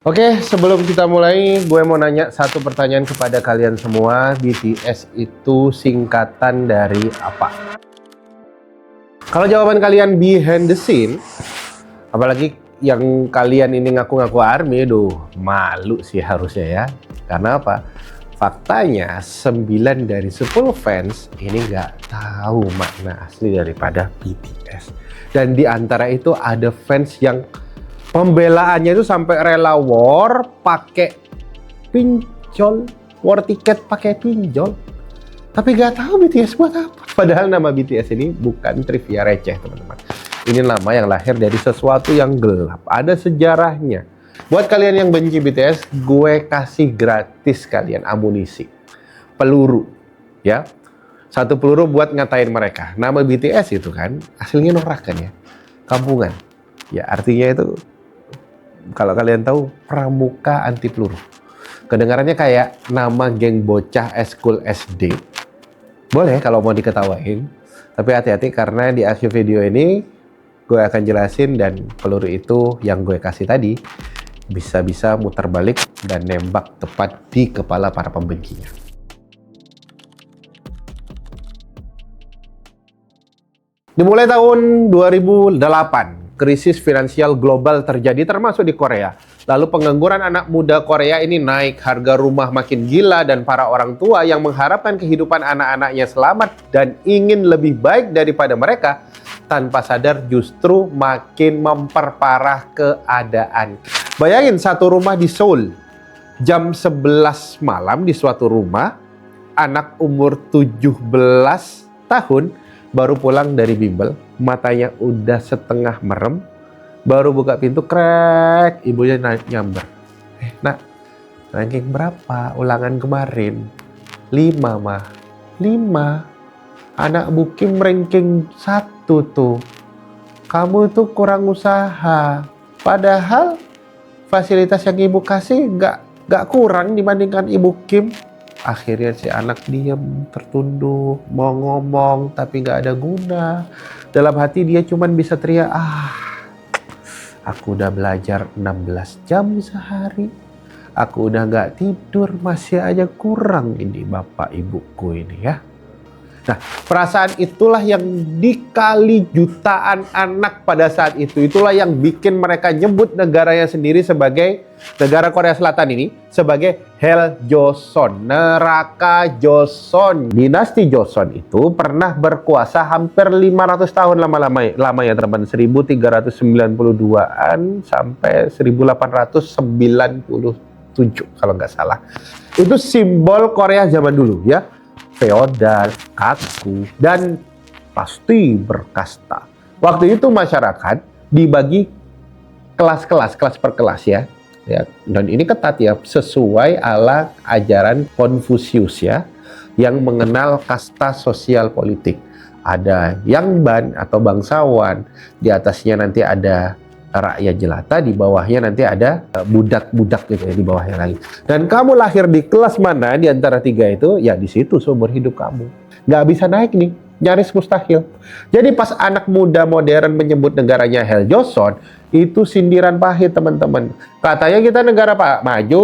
Oke, sebelum kita mulai, gue mau nanya satu pertanyaan kepada kalian semua. BTS itu singkatan dari apa? Kalau jawaban kalian behind the scene, apalagi yang kalian ini ngaku-ngaku ARMY, malu sih harusnya ya. Karena apa? Faktanya 9 dari 10 fans ini nggak tahu makna asli daripada BTS. Dan di antara itu ada fans yang pembelaannya itu sampai rela war pakai pinjol, war tiket pakai pinjol. Tapi gak tahu BTS buat apa. Padahal nama BTS ini bukan trivia receh, teman-teman. Ini nama yang lahir dari sesuatu yang gelap. Ada sejarahnya. Buat kalian yang benci BTS, gue kasih gratis kalian amunisi. Peluru. Ya. Satu peluru buat ngatain mereka. Nama BTS itu kan, aslinya norak kan ya. Kampungan. Ya artinya itu, kalau kalian tahu, pramuka anti peluru. Kedengarannya kayak nama geng bocah eskul SD. Boleh kalau mau diketawain, tapi hati-hati karena di akhir video ini gue akan jelasin, dan peluru itu yang gue kasih tadi bisa-bisa muter balik dan nembak tepat di kepala para pembencinya. Dimulai tahun 2008, krisis finansial global terjadi termasuk di Korea. Lalu pengangguran anak muda Korea ini naik, harga rumah makin gila, dan para orang tua yang mengharapkan kehidupan anak-anaknya selamat dan ingin lebih baik daripada mereka, tanpa sadar justru makin memperparah keadaan. Bayangin satu rumah di Seoul, jam 11 malam di suatu rumah, anak umur 17 tahun baru pulang dari bimbel, matanya udah setengah merem, baru buka pintu, krek, ibunya nyamber. Nak, ranking berapa ulangan kemarin? 5 mah. 5. Anak Bukim ranking 1 tuh. Kamu tuh kurang usaha. Padahal fasilitas yang ibu kasih gak kurang dibandingkan ibu Kim. Akhirnya si anak diam, tertunduk, mau ngomong tapi gak ada guna. Dalam hati dia cuman bisa teriak, aku udah belajar 16 jam sehari. Aku udah gak tidur, masih aja kurang ini bapak ibuku ini ya. Nah, perasaan itulah yang dikali jutaan anak pada saat itu. Itulah yang bikin mereka nyebut negaranya sendiri sebagai, negara Korea Selatan ini, sebagai Hell Joseon, neraka Joseon. Dinasti Joseon itu pernah berkuasa hampir 500 tahun lamanya teman, 1392-an sampai 1897 kalau nggak salah. Itu simbol Korea zaman dulu ya. Feodal, kaku, dan pasti berkasta. Waktu itu masyarakat dibagi kelas per kelas ya. Dan ini ketat ya, sesuai ala ajaran Konfusius ya, yang mengenal kasta sosial politik. Ada Yangban atau bangsawan, di atasnya nanti ada rakyat jelata, di bawahnya nanti ada budak-budak gitu ya, di bawahnya lagi. Dan kamu lahir di kelas mana di antara 3 itu, ya di situ seumur hidup kamu. Nggak bisa naik nih, nyaris mustahil. Jadi pas anak muda modern menyebut negaranya Hell Joseon, itu sindiran pahit teman-teman. Katanya kita negara maju,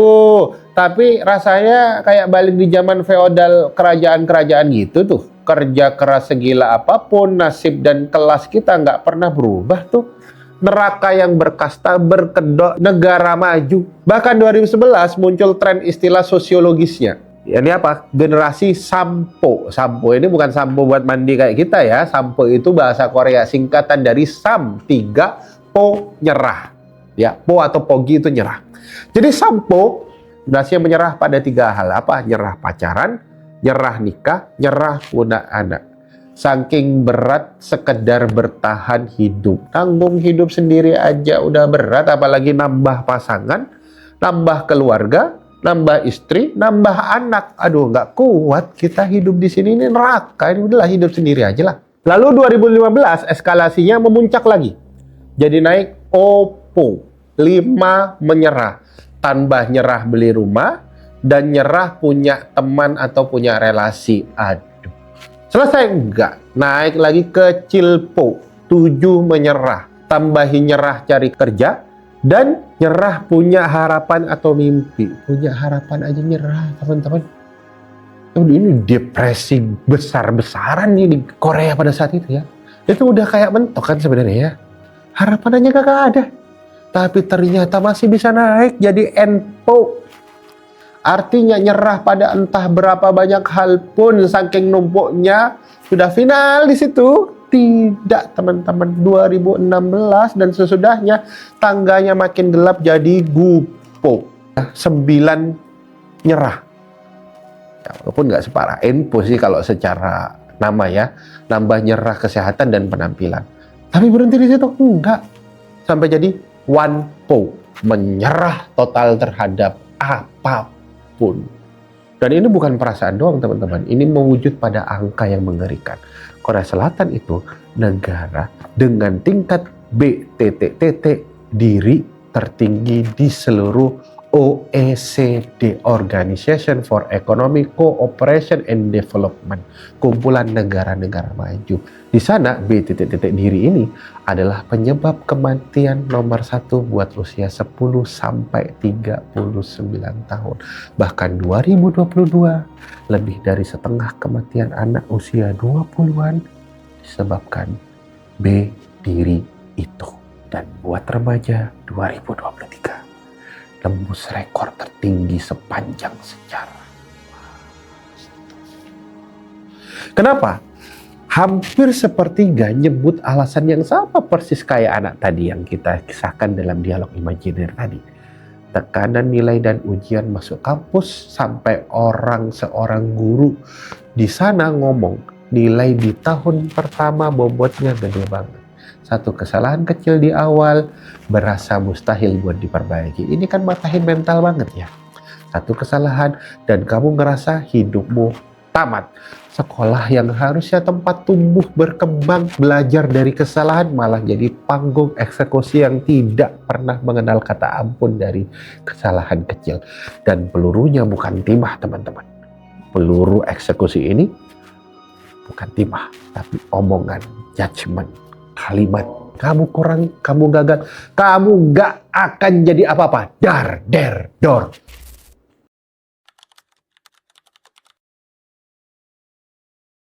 tapi rasanya kayak balik di zaman feodal kerajaan-kerajaan gitu tuh. Kerja keras segila apapun, nasib dan kelas kita nggak pernah berubah tuh. Neraka yang berkasta, berkedok, negara maju. Bahkan 2011 muncul tren istilah sosiologisnya. Ini apa? Generasi sampo. Sampo ini bukan sampo buat mandi kayak kita ya. Sampo itu bahasa Korea, singkatan dari sam, 3, po, nyerah. Ya, po atau pogi itu nyerah. Jadi sampo berarti menyerah pada 3 hal. Apa? Nyerah pacaran, nyerah nikah, nyerah punya anak. Saking berat sekedar bertahan hidup. Tanggung hidup sendiri aja udah berat, apalagi nambah pasangan, nambah keluarga, nambah istri, nambah anak. Aduh, nggak kuat kita hidup di sini, ini neraka. Ini udahlah hidup sendiri aja lah. Lalu 2015 eskalasinya memuncak lagi. Jadi naik OPPO, 5 menyerah. Tambah nyerah beli rumah, dan nyerah punya teman atau punya relasi. Aduh. Selesai enggak, naik lagi ke Cilpo, 7 menyerah, tambahin nyerah cari kerja, Dan nyerah punya harapan atau mimpi. Punya harapan aja nyerah, teman-teman. Ini depresi besar-besaran nih di Korea pada saat itu ya. Itu udah kayak mentok kan sebenarnya ya. Harapannya kagak ada. Tapi ternyata masih bisa naik jadi NPO. Artinya nyerah pada entah berapa banyak hal pun saking numpuknya sudah final di situ. Tidak, teman-teman. 2016 dan sesudahnya tangganya makin gelap jadi gupo. 9 nyerah. Ya, walaupun nggak separah NPO sih kalau secara nama ya, nambah nyerah kesehatan dan penampilan. Tapi berhenti di situ enggak, sampai jadi OnePo, menyerah total terhadap apapun. Dan ini bukan perasaan doang teman-teman, ini mewujud pada angka yang mengerikan. Korea Selatan itu negara dengan tingkat BTTT diri tertinggi di seluruh OECD, Organization for Economic Cooperation and Development, kumpulan negara-negara maju. Di sana BTTT diri ini adalah penyebab kematian nomor 1 buat usia 10 sampai 39 tahun. Bahkan 2022 lebih dari setengah kematian anak usia 20-an disebabkan B diri itu. Dan buat remaja 2023 tembus rekor tertinggi sepanjang sejarah. Kenapa? Hampir sepertiga nyebut alasan yang sama persis kayak anak tadi yang kita kisahkan dalam dialog imajiner tadi. Tekanan nilai dan ujian masuk kampus sampai seorang guru di sana ngomong nilai di tahun pertama bobotnya gede banget. Satu kesalahan kecil di awal berasa mustahil buat diperbaiki. Ini kan matahin mental banget ya. Satu kesalahan dan kamu ngerasa hidupmu tamat. Sekolah yang harusnya tempat tumbuh, berkembang, belajar dari kesalahan malah jadi panggung eksekusi yang tidak pernah mengenal kata ampun dari kesalahan kecil. Dan pelurunya bukan timah teman-teman. Peluru eksekusi ini bukan timah, tapi omongan, judgement. Kalimat, kamu kurang, kamu gagal, kamu gak akan jadi apa-apa. Dar, der, dor.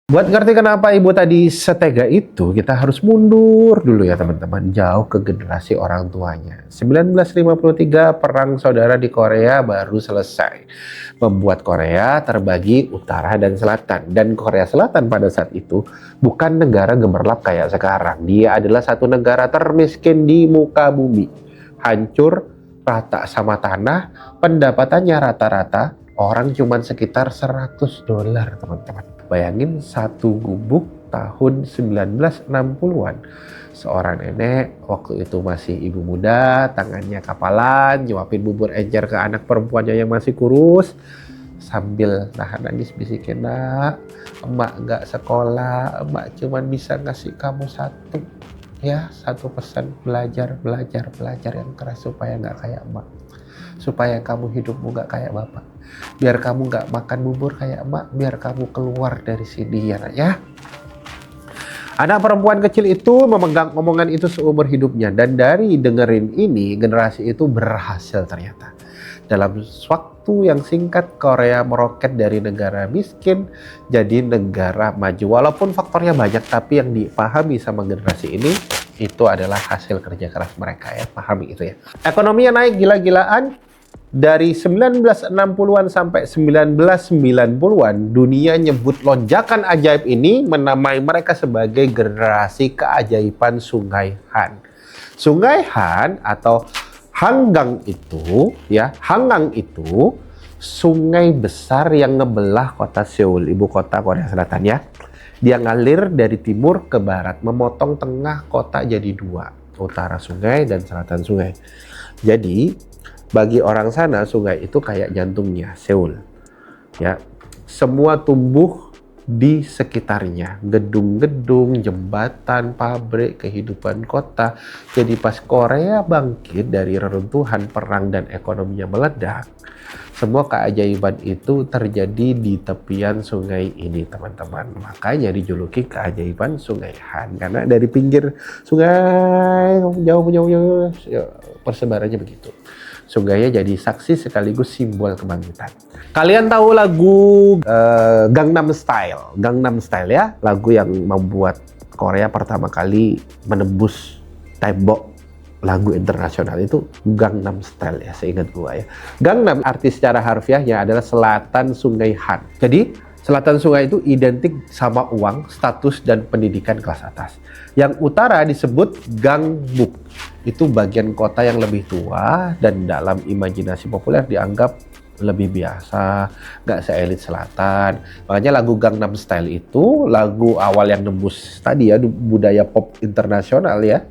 Buat ngerti kenapa ibu tadi setega itu, kita harus mundur dulu ya teman-teman, jauh ke generasi orang tuanya. 1953 perang saudara di Korea baru selesai, membuat Korea terbagi utara dan selatan. Dan Korea Selatan pada saat itu bukan negara gemerlap kayak sekarang. Dia adalah satu negara termiskin di muka bumi. Hancur, rata sama tanah, pendapatannya rata-rata orang cuma sekitar $100 teman-teman. Bayangin satu gubuk tahun 1960-an. Seorang nenek waktu itu masih ibu muda, tangannya kapalan, nyuapin bubur encer ke anak perempuannya yang masih kurus. Sambil nahan nangis bisikin, nak, emak gak sekolah, emak cuma bisa ngasih kamu satu. Ya, satu pesan, belajar yang keras supaya gak kayak emak. Supaya kamu hidupmu gak kayak bapak. Biar kamu gak makan bubur kayak emak, biar kamu keluar dari sini ya nak ya. Anak perempuan kecil itu memegang omongan itu seumur hidupnya. Dan dari dengerin ini, generasi itu berhasil ternyata. Dalam waktu yang singkat, Korea meroket dari negara miskin jadi negara maju. Walaupun faktornya banyak, tapi yang dipahami sama generasi ini, itu adalah hasil kerja keras mereka ya. Pahami itu ya. Ekonominya naik gila-gilaan. Dari 1960-an sampai 1990-an, dunia nyebut lonjakan ajaib ini, menamai mereka sebagai generasi keajaiban Sungai Han. Sungai Han atau Hanggang itu, ya, Hangang itu sungai besar yang ngebelah kota Seoul, ibu kota Korea Selatan ya. Dia ngalir dari timur ke barat, memotong tengah kota jadi dua, utara sungai dan selatan sungai. Jadi bagi orang sana sungai itu kayak jantungnya Seoul. Ya, semua tumbuh di sekitarnya. Gedung-gedung, jembatan, pabrik, kehidupan kota. Jadi pas Korea bangkit dari reruntuhan perang dan ekonominya meledak, semua keajaiban itu terjadi di tepian sungai ini, teman-teman. Makanya dijuluki keajaiban Sungai Han, karena dari pinggir sungai jauh persebarannya begitu. Sungainya jadi saksi sekaligus simbol kebangkitan. Kalian tahu lagu Gangnam Style? Gangnam Style ya, lagu yang membuat Korea pertama kali menembus tembok lagu internasional itu Gangnam Style ya, seingat gua ya. Gangnam arti secara harfiahnya adalah selatan Sungai Han. Jadi selatan sungai itu identik sama uang, status, dan pendidikan kelas atas. Yang utara disebut Gangbuk. Itu bagian kota yang lebih tua dan dalam imajinasi populer dianggap lebih biasa, nggak se-elit selatan. Makanya lagu Gangnam Style itu lagu awal yang nembus tadi ya, budaya pop internasional ya.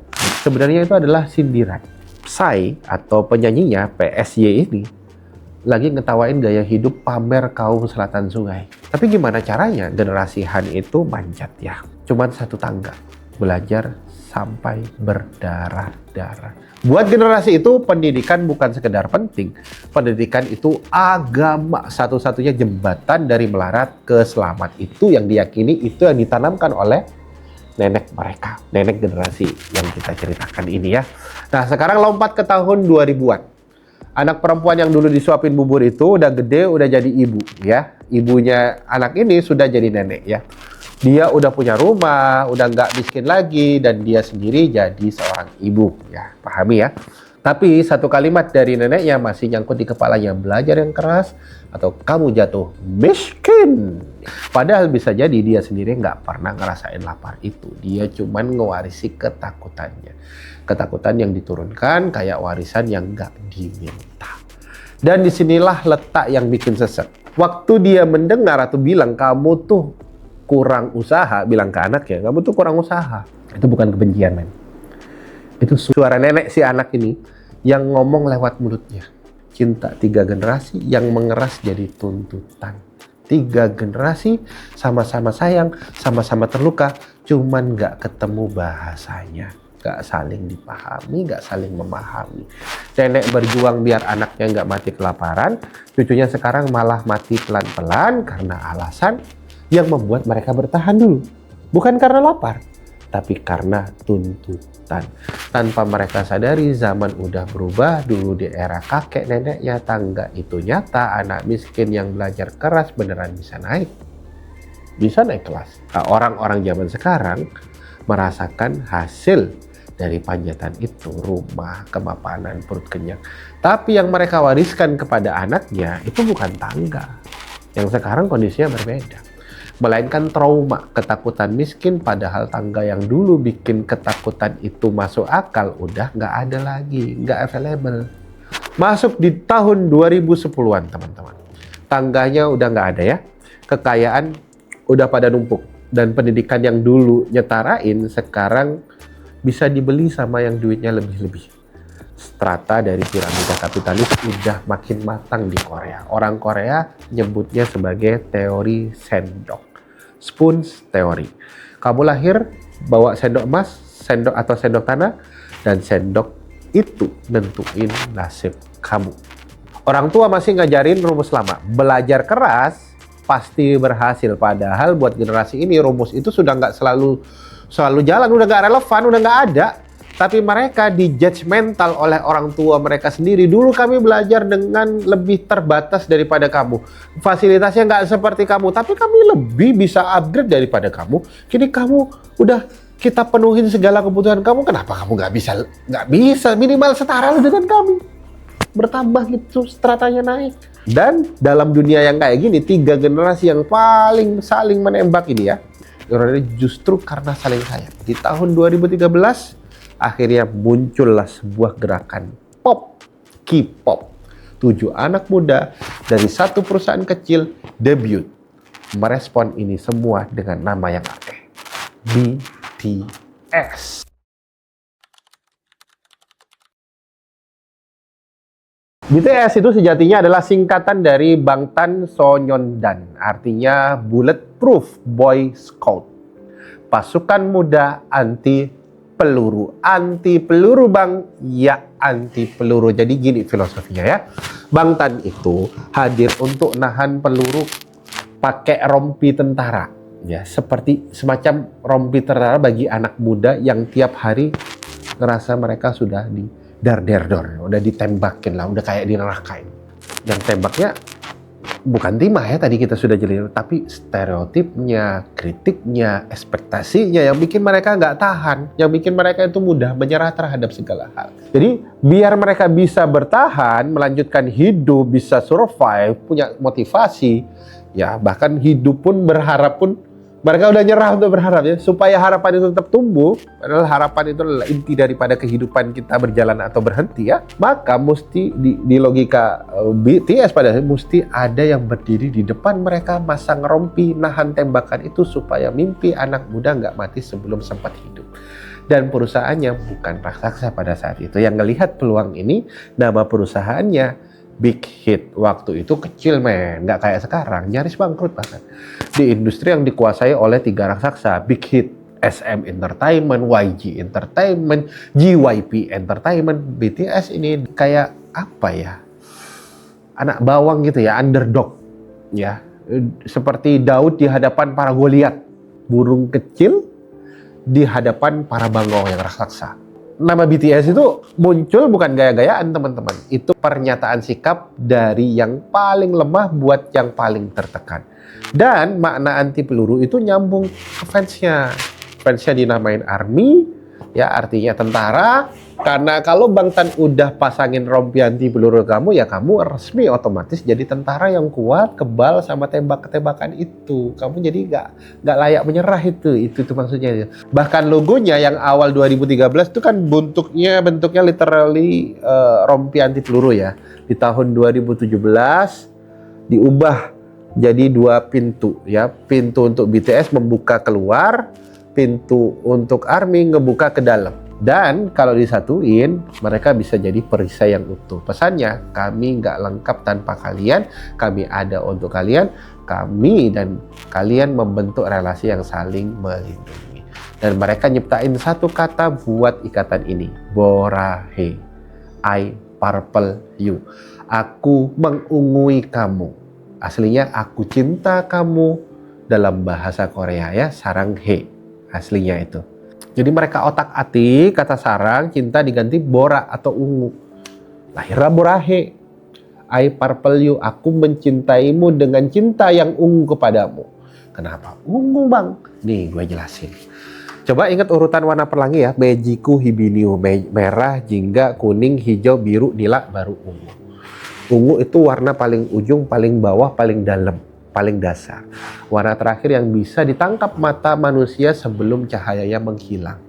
Sebenarnya itu adalah sindiran. Psy atau penyanyinya PSY ini lagi ngetawain gaya hidup pamer kaum selatan sungai. Tapi gimana caranya generasi Han itu manjat ya? Cuman satu tangga, belajar sampai berdarah-darah. Buat generasi itu pendidikan bukan sekedar penting. Pendidikan itu agama, satu-satunya jembatan dari melarat ke selamat. Itu yang diyakini, itu yang ditanamkan oleh nenek mereka, nenek generasi yang kita ceritakan ini ya. Nah sekarang lompat ke tahun 2000-an. Anak perempuan yang dulu disuapin bubur itu udah gede, udah jadi ibu ya. Ibunya anak ini sudah jadi nenek ya. Dia udah punya rumah, udah nggak miskin lagi, dan dia sendiri jadi seorang ibu ya. Pahami ya. Tapi satu kalimat dari neneknya masih nyangkut di kepalanya, belajar yang keras atau kamu jatuh miskin. Padahal bisa jadi dia sendiri nggak pernah ngerasain lapar itu. Dia cuman ngewarisi ketakutannya. Ketakutan yang diturunkan kayak warisan yang nggak diminta. Dan disinilah letak yang bikin sesek. Waktu dia mendengar atau bilang kamu tuh kurang usaha, bilang ke anak ya, kamu tuh kurang usaha. Itu bukan kebencian, men. Itu suara nenek si anak ini yang ngomong lewat mulutnya. Cinta 3 generasi yang mengeras jadi tuntutan. 3 generasi sama-sama sayang, sama-sama terluka, cuman nggak ketemu bahasanya. Nggak saling dipahami, nggak saling memahami. Nenek berjuang biar anaknya nggak mati kelaparan, cucunya sekarang malah mati pelan-pelan karena alasan yang membuat mereka bertahan dulu. Bukan karena lapar, tapi karena tuntutan. Tanpa mereka sadari zaman udah berubah. Dulu di era kakek neneknya tangga itu nyata, anak miskin yang belajar keras beneran bisa naik kelas. Nah, orang-orang zaman sekarang merasakan hasil dari panjatan itu, rumah, kemapanan, perut kenyang. Tapi yang mereka wariskan kepada anaknya itu bukan tangga. Yang sekarang kondisinya berbeda. Melainkan trauma, ketakutan miskin, padahal tangga yang dulu bikin ketakutan itu masuk akal udah nggak ada lagi, nggak available. Masuk di tahun 2010-an teman-teman. Tangganya udah nggak ada ya, kekayaan udah pada numpuk, dan pendidikan yang dulu nyetarain sekarang bisa dibeli sama yang duitnya lebih-lebih. Strata dari piramida kapitalis udah makin matang di Korea. Orang Korea nyebutnya sebagai teori sendok. Spoons teori. Kamu lahir bawa sendok emas, sendok atau sendok tanah, dan sendok itu nentuin nasib kamu. Orang tua masih ngajarin rumus lama. Belajar keras pasti berhasil. Padahal buat generasi ini rumus itu sudah nggak selalu jalan, udah nggak relevan, udah nggak ada. Tapi mereka di-judgmental oleh orang tua mereka sendiri. Dulu kami belajar dengan lebih terbatas daripada kamu. Fasilitasnya nggak seperti kamu, tapi kami lebih bisa upgrade daripada kamu. Kini kamu udah kita penuhin segala kebutuhan kamu, kenapa kamu nggak bisa? Nggak bisa, minimal setara dengan kami. Bertambah gitu, stratanya naik. Dan dalam dunia yang kayak gini, 3 generasi yang paling saling menembak ini ya, justru karena saling sayang. Di tahun 2013, akhirnya muncullah sebuah gerakan pop, K-pop. 7 anak muda dari satu perusahaan kecil debut. Merespon ini semua dengan nama yang aneh. BTS. BTS itu sejatinya adalah singkatan dari Bangtan Sonyeondan, artinya bulat Bulletproof Boy Scout. Pasukan muda anti peluru. Anti peluru bang, ya anti peluru. Jadi gini filosofinya ya. Bang Tan itu hadir untuk nahan peluru pakai rompi tentara. Ya, seperti semacam rompi tentara bagi anak muda yang tiap hari ngerasa mereka sudah di dar-der-dor, udah ditembakin lah, udah kayak dinerakain. Dan tembaknya bukan timah ya, tadi kita sudah jelasin, tapi stereotipnya, kritiknya, ekspektasinya yang bikin mereka nggak tahan, yang bikin mereka itu mudah menyerah terhadap segala hal. Jadi biar mereka bisa bertahan, melanjutkan hidup, bisa survive, punya motivasi, ya bahkan hidup pun berharap pun mereka udah nyerah untuk berharap ya, supaya harapan itu tetap tumbuh. Padahal harapan itu adalah inti daripada kehidupan kita berjalan atau berhenti ya. Maka mesti di logika BTS padahal mesti ada yang berdiri di depan mereka, masang rompi, nahan tembakan itu supaya mimpi anak muda nggak mati sebelum sempat hidup. Dan perusahaannya bukan raksasa pada saat itu. Yang ngelihat peluang ini, nama perusahaannya Big Hit. Waktu itu kecil men, nggak kayak sekarang, nyaris bangkrut bahkan. Di industri yang dikuasai oleh 3 raksasa, Big Hit, SM Entertainment, YG Entertainment, JYP Entertainment. BTS ini kayak apa ya? Anak bawang gitu ya, underdog. Ya, seperti Daud di hadapan para Goliat. Burung kecil di hadapan para bangau yang raksasa. Nama BTS itu muncul bukan gaya-gayaan teman-teman. Itu pernyataan sikap dari yang paling lemah buat yang paling tertekan. Dan makna anti peluru itu nyambung ke fansnya. Fansnya dinamain ARMY, ya artinya tentara. Karena kalau Bang Tan udah pasangin rompi anti peluru kamu, ya kamu resmi otomatis jadi tentara yang kuat, kebal sama tembak-tembakan itu. Kamu jadi nggak layak menyerah itu maksudnya. Bahkan logonya yang awal 2013 itu kan bentuknya literally rompi anti peluru ya. Di tahun 2017 diubah jadi 2 pintu ya. Pintu untuk BTS membuka keluar, pintu untuk ARMY ngebuka ke dalam. Dan kalau disatuin, mereka bisa jadi perisai yang utuh. Pesannya, kami nggak lengkap tanpa kalian, kami ada untuk kalian, kami dan kalian membentuk relasi yang saling melindungi. Dan mereka nyiptain satu kata buat ikatan ini, Borahae, I purple you. Aku mengungui kamu. Aslinya aku cinta kamu dalam bahasa Korea ya, saranghae. Aslinya itu. Jadi mereka otak-atik kata sarang, cinta diganti bora atau ungu. Lahirlah Borahae. I purple you, aku mencintaimu dengan cinta yang ungu kepadamu. Kenapa ungu bang? Nih gue jelasin. Coba ingat urutan warna pelangi ya. Mejiku hibiniu, merah, jingga, kuning, hijau, biru, nila, baru ungu. Ungu itu warna paling ujung, paling bawah, paling dalam, paling dasar. Warna terakhir yang bisa ditangkap mata manusia sebelum cahayanya menghilang.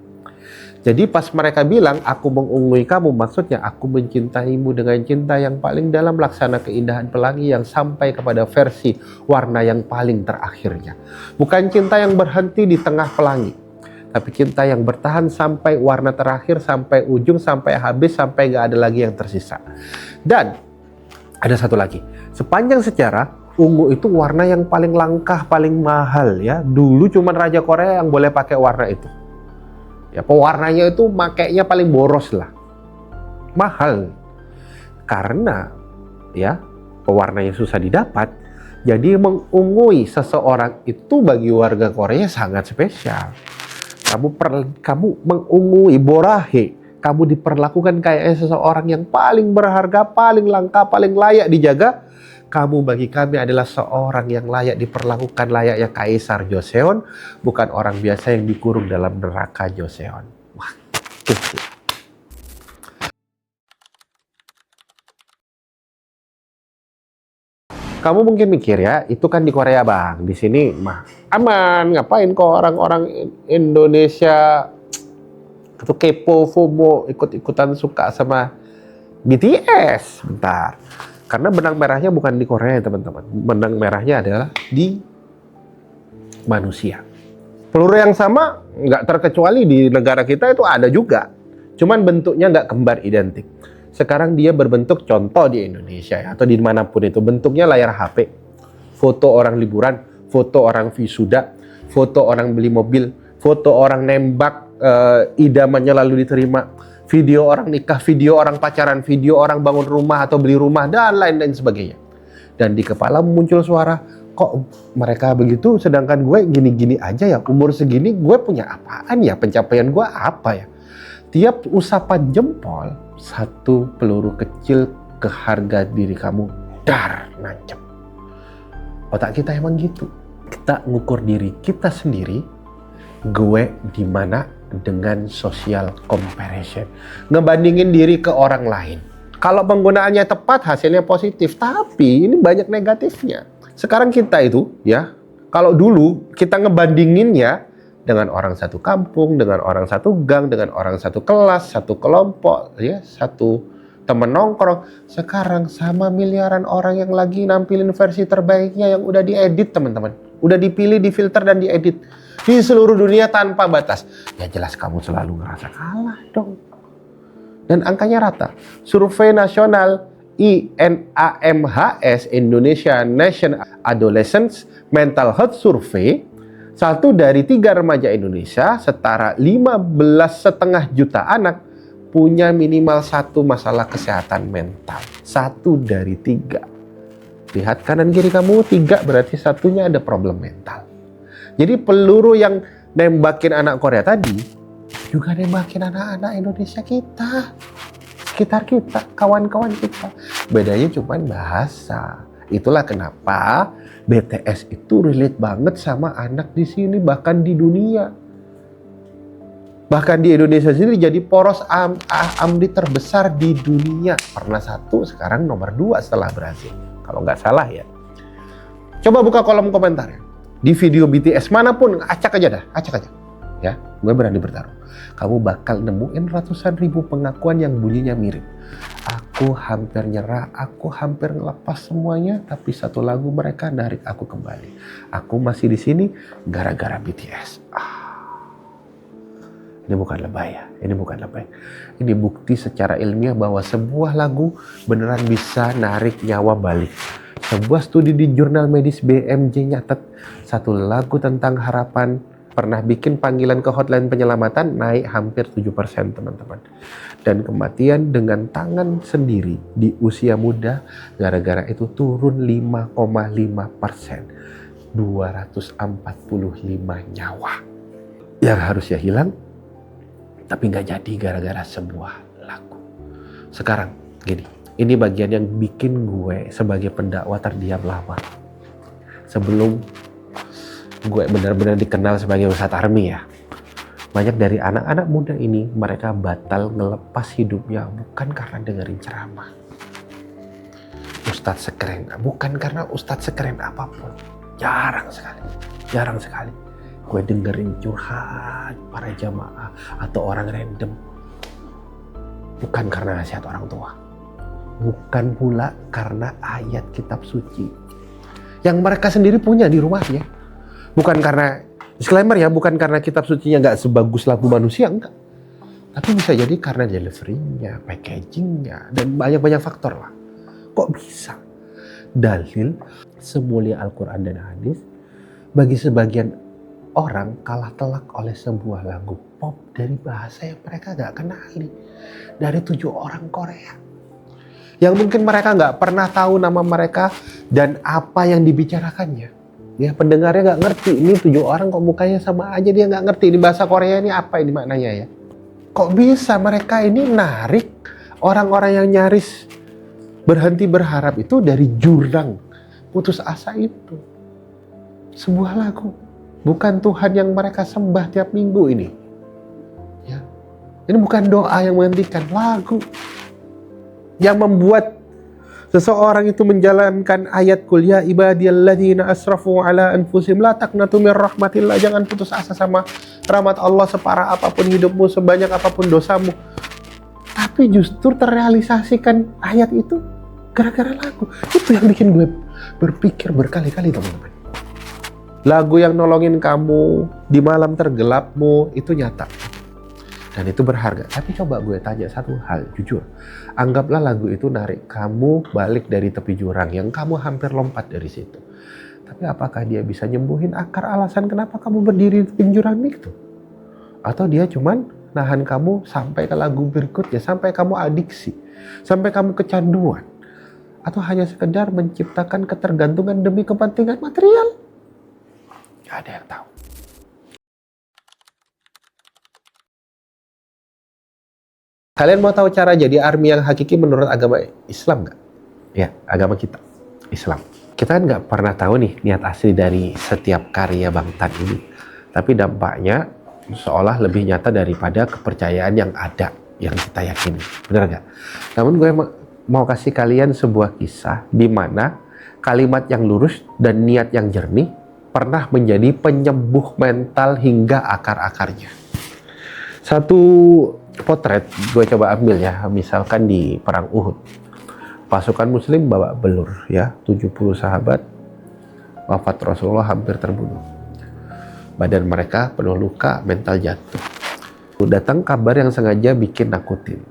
Jadi pas mereka bilang aku mengungui kamu, maksudnya aku mencintaimu dengan cinta yang paling dalam, laksana keindahan pelangi yang sampai kepada versi warna yang paling terakhirnya. Bukan cinta yang berhenti di tengah pelangi, tapi cinta yang bertahan sampai warna terakhir, sampai ujung, sampai habis, sampai gak ada lagi yang tersisa. Dan ada satu lagi, sepanjang sejarah ungu itu warna yang paling langka, paling mahal ya. Dulu cuma Raja Korea yang boleh pakai warna itu. Ya, pewarnanya itu makainya paling boros lah. Mahal. Karena ya, pewarnanya susah didapat. Jadi mengungui seseorang itu bagi warga Korea sangat spesial. Kamu mengungui Borahae, kamu diperlakukan kayak seseorang yang paling berharga, paling langka, paling layak dijaga. Kamu bagi kami adalah seorang yang layak diperlakukan layaknya Kaisar Joseon, bukan orang biasa yang dikurung dalam neraka Joseon. Wah, gitu. Kamu mungkin mikir ya, itu kan di Korea bang, di sini mah aman, ngapain kok orang-orang Indonesia itu kepo, FOMO, ikut-ikutan suka sama BTS. Bentar. Karena benang merahnya bukan di Korea ya teman-teman. Benang merahnya adalah di manusia. Peluru yang sama nggak terkecuali di negara kita itu ada juga. Cuman bentuknya nggak kembar identik. Sekarang dia berbentuk contoh di Indonesia ya, atau dimanapun itu. Bentuknya layar HP. Foto orang liburan, foto orang wisuda, foto orang beli mobil, foto orang nembak, idamannya lalu diterima, video orang nikah, video orang pacaran, video orang bangun rumah atau beli rumah, dan lain-lain sebagainya. Dan di kepala muncul suara, kok mereka begitu sedangkan gue gini-gini aja ya, umur segini gue punya apaan ya, pencapaian gue apa ya. Tiap usapan jempol, satu peluru kecil ke harga diri kamu, dar, nancep. Otak kita emang gitu. Kita ngukur diri kita sendiri, gue di mana dengan social comparison. Ngebandingin diri ke orang lain. Kalau penggunaannya tepat, hasilnya positif. Tapi ini banyak negatifnya. Sekarang kita itu, ya, kalau dulu kita ngebandinginnya dengan orang satu kampung, dengan orang satu gang, dengan orang satu kelas, satu kelompok, ya, satu temen nongkrong. Sekarang sama miliaran orang yang lagi nampilin versi terbaiknya yang udah diedit, teman-teman. Udah dipilih, difilter, dan diedit. Di seluruh dunia tanpa batas. Ya jelas kamu selalu ngerasa kalah dong. Dan angkanya rata. Survei nasional INAMHS, Indonesia National Adolescents Mental Health Survey, 1 dari 3 remaja Indonesia setara 15,5 juta anak punya minimal 1 masalah kesehatan mental. 1 dari 3. Lihat kanan kiri kamu, 3 berarti 1-nya ada problem mental. Jadi peluru yang nembakin anak Korea tadi juga nembakin anak-anak Indonesia kita. Sekitar kita, kawan-kawan kita. Bedanya cuma bahasa. Itulah kenapa BTS itu relate banget sama anak di sini, bahkan di dunia. Bahkan di Indonesia sendiri jadi poros AMD terbesar di dunia. Pernah 1, sekarang nomor 2 setelah Brazil. Kalau nggak salah ya. Coba buka kolom komentar ya. Di video BTS manapun, acak aja dah, acak aja. Ya, gue berani bertaruh. Kamu bakal nemuin ratusan ribu pengakuan yang bunyinya mirip. Aku hampir nyerah, aku hampir ngelepas semuanya, tapi satu lagu mereka narik aku kembali. Aku masih di sini gara-gara BTS. Ini bukan lebay ya, ini bukan lebay. Ini bukti secara ilmiah bahwa sebuah lagu beneran bisa narik nyawa balik. Sebuah studi di jurnal medis BMJ nyatet, satu lagu tentang harapan pernah bikin panggilan ke hotline penyelamatan naik hampir 7%, teman-teman. Dan kematian dengan tangan sendiri di usia muda gara-gara itu turun 5,5%. 245 nyawa yang harusnya hilang, tapi nggak jadi gara-gara sebuah lagu. Sekarang gini, ini bagian yang bikin gue sebagai pendakwa terdiam lama. Sebelum gue benar-benar dikenal sebagai Ustadz Army ya. Banyak dari anak-anak muda ini, mereka batal ngelepas hidupnya bukan karena dengerin ceramah Ustadz sekeren, bukan karena Ustadz sekeren apapun. Jarang sekali gue dengerin curhat para jamaah atau orang random. Bukan karena nasihat orang tua. Bukan pula karena ayat kitab suci yang mereka sendiri punya di rumahnya. Bukan karena, disclaimer ya, bukan karena kitab sucinya gak sebagus lagu manusia, enggak. Tapi bisa jadi karena deliverynya, packagingnya, dan banyak-banyak faktor lah. Kok bisa? Dalil semulia Al-Quran dan hadis, bagi sebagian orang kalah telak oleh sebuah lagu pop dari bahasa yang mereka gak kenali. Dari 7 orang Korea. Yang mungkin mereka gak pernah tahu nama mereka dan apa yang dibicarakannya. Ya, pendengarnya gak ngerti. Ini 7 orang kok mukanya sama aja, dia gak ngerti. Di bahasa Korea ini apa ini maknanya ya. Kok bisa mereka ini narik orang-orang yang nyaris berhenti berharap itu dari jurang putus asa itu. Sebuah lagu. Bukan Tuhan yang mereka sembah tiap minggu ini. Ya. Ini bukan doa yang menghentikan, lagu. Yang membuat seseorang itu menjalankan ayat Qul ya ibadiyalladzina asrafu ala anfusihim la taqnatu mir rahmatillah. Jangan putus asa sama rahmat Allah separah apapun hidupmu, sebanyak apapun dosamu. Tapi justru terrealisasikan ayat itu gara-gara lagu. Itu yang bikin gue berpikir berkali-kali, teman-teman. Lagu yang nolongin kamu di malam tergelapmu itu nyata. Dan itu berharga. Tapi coba gue tanya satu hal, jujur. Anggaplah lagu itu narik kamu balik dari tepi jurang yang kamu hampir lompat dari situ. Tapi apakah dia bisa nyembuhin akar alasan kenapa kamu berdiri di pinggir itu? Atau dia cuman nahan kamu sampai ke lagu berikutnya, sampai kamu adiksi, sampai kamu kecanduan? Atau hanya sekedar menciptakan ketergantungan demi kepentingan material? Gak ada yang tahu. Kalian mau tahu cara jadi army yang hakiki menurut agama Islam nggak? Ya, agama kita, Islam. Kita kan nggak pernah tahu nih niat asli dari setiap karya Bang Tan ini. Tapi dampaknya seolah lebih nyata daripada kepercayaan yang ada, yang kita yakini. Benar nggak? Namun gue mau kasih kalian sebuah kisah di mana kalimat yang lurus dan niat yang jernih pernah menjadi penyembuh mental hingga akar-akarnya. Satu potret gue coba ambil ya, misalkan di perang Uhud. Pasukan muslim bawa belur ya, 70 sahabat wafat Rasulullah hampir terbunuh. Badan mereka penuh luka, mental jatuh. Datang kabar yang sengaja bikin nakutin.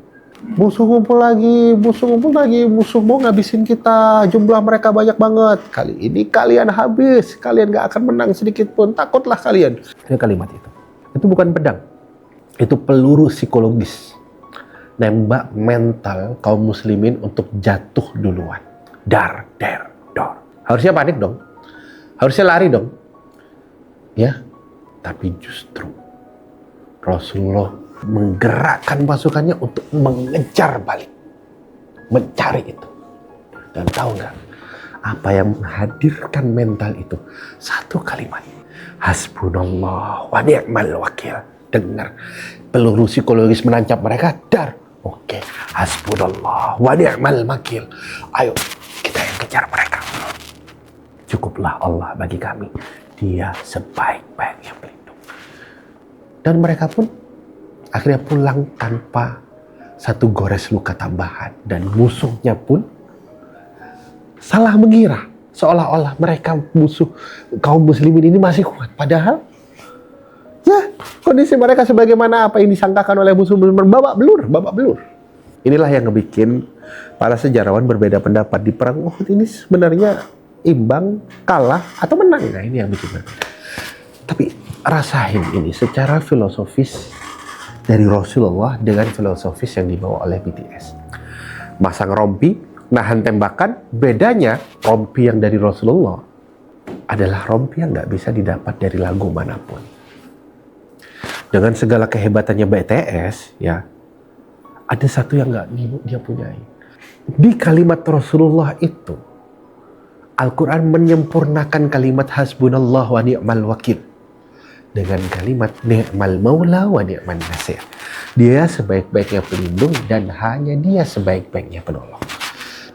Musuh ngumpul lagi, musuh mau ngabisin kita, jumlah mereka banyak banget. Kali ini kalian habis, kalian gak akan menang sedikit pun, takutlah kalian. Ini kalimat itu. Itu bukan pedang, itu peluru psikologis. Nembak mental kaum muslimin untuk jatuh duluan. Dar, der, dor. Harusnya panik dong. Harusnya lari dong. Ya, tapi justru Rasulullah menggerakkan pasukannya untuk mengejar balik. Mencari itu. Dan tahu nggak? Apa yang menghadirkan mental itu? Satu kalimat. Hasbunallah wa ni'mal wakil. Dengar. Peluru psikologis menancap mereka. Dar. Oke, hasbunallah wa ni'mal wakil. Ayo, kita yang kejar mereka. Cukuplah Allah bagi kami. Dia sebaik-baiknya pelindung. Dan mereka pun akhirnya pulang tanpa satu gores luka tambahan. Dan musuhnya pun salah mengira. Seolah-olah mereka musuh kaum muslimin ini masih kuat. Padahal ya, kondisi mereka sebagaimana apa yang disangkakan oleh musuh babak belur. Inilah yang ngebikin para sejarawan berbeda pendapat di perang Uhud ini sebenarnya imbang, kalah, atau menang. Nah, ini yang bikin berbeda. Tapi rasain ini secara filosofis dari Rasulullah dengan filosofis yang dibawa oleh BTS. Masang rompi, nahan tembakan, bedanya rompi yang dari Rasulullah adalah rompi yang nggak bisa didapat dari lagu manapun. Dengan segala kehebatannya BTS, ya, ada satu yang nggak dia punyai. Di kalimat Rasulullah itu, Al-Quran menyempurnakan kalimat hasbunallah wa ni'mal wakil dengan kalimat ni'mal maula wa ni'man nasir. Dia sebaik-baiknya pelindung dan hanya dia sebaik-baiknya penolong.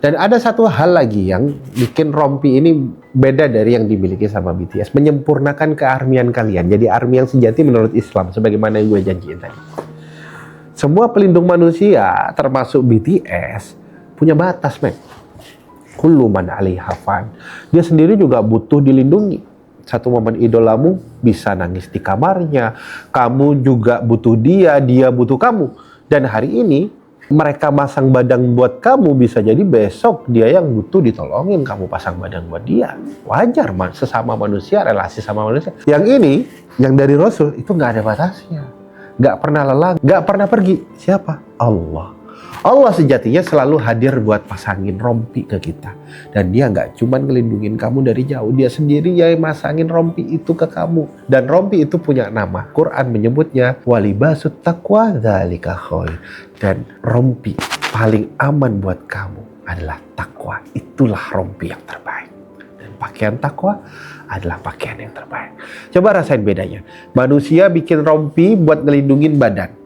Dan ada satu hal lagi yang bikin rompi ini beda dari yang dimiliki sama BTS. Menyempurnakan kearmian kalian. Jadi army yang sejati menurut Islam. Sebagaimana yang gue janjiin tadi. Semua pelindung manusia, termasuk BTS, punya batas, men. Kullu man 'alaiha fan. Dia sendiri juga butuh dilindungi. Satu momen idolamu bisa nangis di kamarnya. Kamu juga butuh dia butuh kamu. Dan hari ini, mereka masang badang buat kamu, bisa jadi besok dia yang butuh ditolongin, kamu pasang badang buat dia. Wajar, sesama manusia, relasi sama manusia. Yang ini, yang dari Rasul, itu nggak ada batasnya. Nggak pernah lelah, nggak pernah pergi. Siapa? Allah. Allah sejatinya selalu hadir buat pasangin rompi ke kita. Dan dia nggak cuma ngelindungin kamu dari jauh, dia sendiri yang masangin rompi itu ke kamu. Dan rompi itu punya nama. Quran menyebutnya walibasut taqwa dzalika khair. Dan rompi paling aman buat kamu adalah takwa. Itulah rompi yang terbaik. Dan pakaian takwa adalah pakaian yang terbaik. Coba rasain bedanya. Manusia bikin rompi buat ngelindungin badan.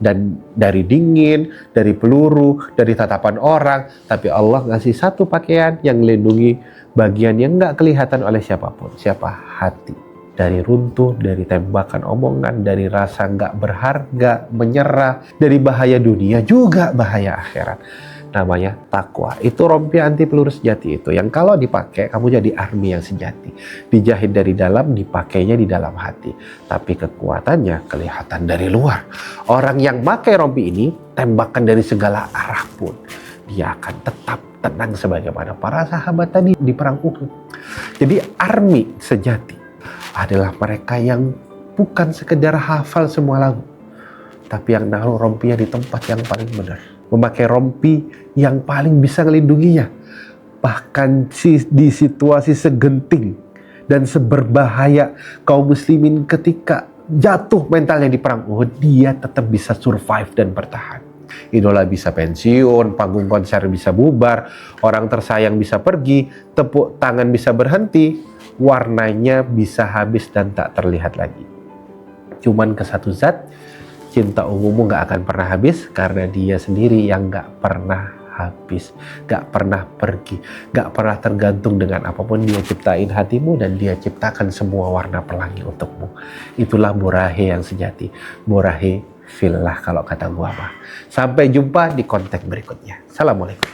Dan dari dingin, dari peluru, dari tatapan orang. Tapi Allah ngasih satu pakaian yang melindungi bagian yang nggak kelihatan oleh siapapun. Siapa? Hati. Dari runtuh, dari tembakan omongan, dari rasa nggak berharga, menyerah, dari bahaya dunia, juga bahaya akhirat. Namanya takwa. Itu rompi anti peluru sejati itu. Yang kalau dipakai, kamu jadi army yang sejati. Dijahit dari dalam, dipakainya di dalam hati. Tapi kekuatannya kelihatan dari luar. Orang yang pakai rompi ini, tembakan dari segala arah pun, dia akan tetap tenang sebagaimana para sahabat tadi di perang Uhud. Jadi army sejati adalah mereka yang bukan sekedar hafal semua lagu, tapi yang naruh rompinya di tempat yang paling benar. Memakai rompi yang paling bisa melindunginya. Bahkan di situasi segenting dan seberbahaya kaum muslimin ketika jatuh mentalnya di perang Uhud, dia tetap bisa survive dan bertahan. Idola bisa pensiun, panggung konser bisa bubar, orang tersayang bisa pergi, tepuk tangan bisa berhenti, warnanya bisa habis dan tak terlihat lagi. Cuman ke satu zat, cinta ungumu gak akan pernah habis karena dia sendiri yang gak pernah habis, gak pernah pergi, gak pernah tergantung dengan apapun. Dia ciptain hatimu dan dia ciptakan semua warna pelangi untukmu. Itulah murahe yang sejati, murahe fillah kalau kata gua mah. Sampai jumpa di konten berikutnya. Assalamualaikum.